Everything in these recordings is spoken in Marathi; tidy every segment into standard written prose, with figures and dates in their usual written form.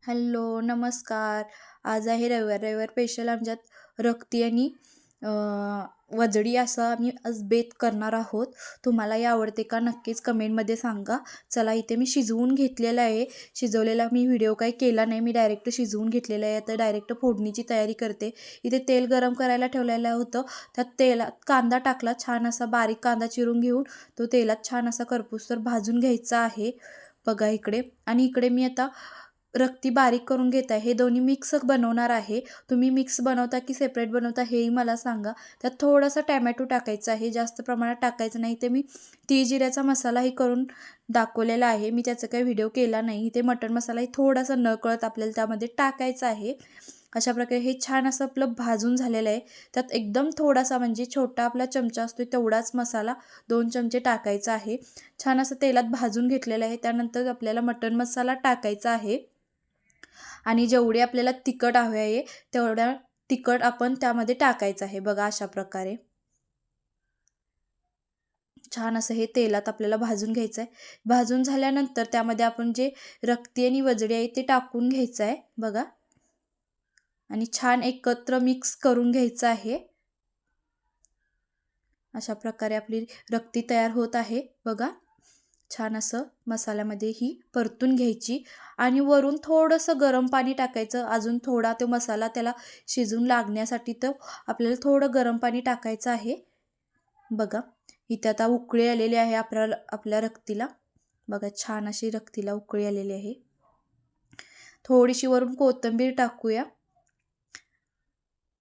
हॅलो, नमस्कार. आज आहे रविवार. रविवार स्पेशल आमच्यात रक्ती आणि अ, वजडी असं आम्ही आज बेत करणार आहोत. तुम्हालाही आवडते का? नक्कीच कमेंटमध्ये सांगा. चला इथे मी शिजवून घेतलेलं आहे. शिजवलेला मी व्हिडिओ काही केला नाही. मी डायरेक्ट शिजवून घेतलेलं आहे. आता डायरेक्ट फोडणीची तयारी करते. इथे तेल गरम करायला ठेवलेलं होतं. त्यात तेलात कांदा टाकला. छान असा बारीक कांदा चिरून घेऊन तो तेलात छान असा करपूसतर भाजून घ्यायचा आहे. बघा इकडे. आणि इकडे मी आता रक्ती बारीक करून घेत आहे. हे दोन्ही मिक्स बनवणार आहे. तुम्ही मिक्स बनवता की सेपरेट बनवता हेही मला सांगा. त्यात थोडासा टॅमॅटो टाकायचा आहे. जास्त प्रमाणात टाकायचं नाही. ते मी तीळ जिऱ्याचा मसालाही करून दाखवलेला आहे. मी त्याचा काही व्हिडिओ केला नाही. इथे मटण मसालाही थोडासा नकळत आपल्याला त्यामध्ये टाकायचा आहे. अशा प्रकारे हे छान असं आपलं भाजून झालेलं आहे. त्यात एकदम थोडासा म्हणजे छोटा आपला चमचा असतो तेवढाच मसाला 2 चमचे टाकायचा आहे. छान असं तेलात भाजून घेतलेलं आहे. त्यानंतर आपल्याला मटण मसाला टाकायचा आहे. आणि जेवढी आपल्याला तिखट हवे आहे तेवढ्या तिखट आपण त्यामध्ये टाकायचं आहे. बघा अशा प्रकारे छान असं हे तेलात आपल्याला भाजून घ्यायचं आहे. भाजून झाल्यानंतर त्यामध्ये आपण जे रक्ती आणि वजडी आहे ते टाकून घ्यायचं आहे बघा. आणि छान एकत्र मिक्स करून घ्यायचं आहे. अशा प्रकारे आपली रक्ती तयार होत आहे बघा. छान असं मसाल्यामध्ये ही परतून घ्यायची आणि वरून थोडंसं गरम पाणी टाकायचं. अजून थोडा तो मसाला त्याला शिजून लागण्यासाठी तर आपल्याला थोडं गरम पाणी टाकायचं आहे बघा. इथे आता उकळी आलेली आहे आपल्या रक्तीला. बघा छान अशी रक्तीला उकळी आलेली आहे. थोडीशी वरून कोथिंबीर टाकूया.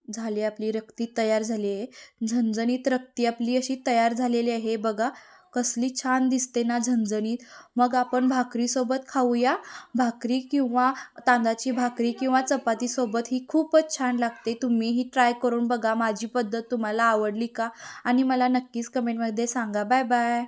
झाली आपली रक्ती तयार झाली आहे. झणझणीत रक्ती आपली अशी तयार झालेली आहे बघा. कसली छान दिसते ना झणझणीत. मग आपण भाकरीसोबत खाऊया. भाकरी किंवा तांदळाची भाकरी किंवा चपातीसोबत ही खूपच छान लागते. तुम्हीही ट्राय करून बघा. माझी पद्धत तुम्हाला आवडली का? आणि मला नक्कीच कमेंटमध्ये सांगा. Bye bye.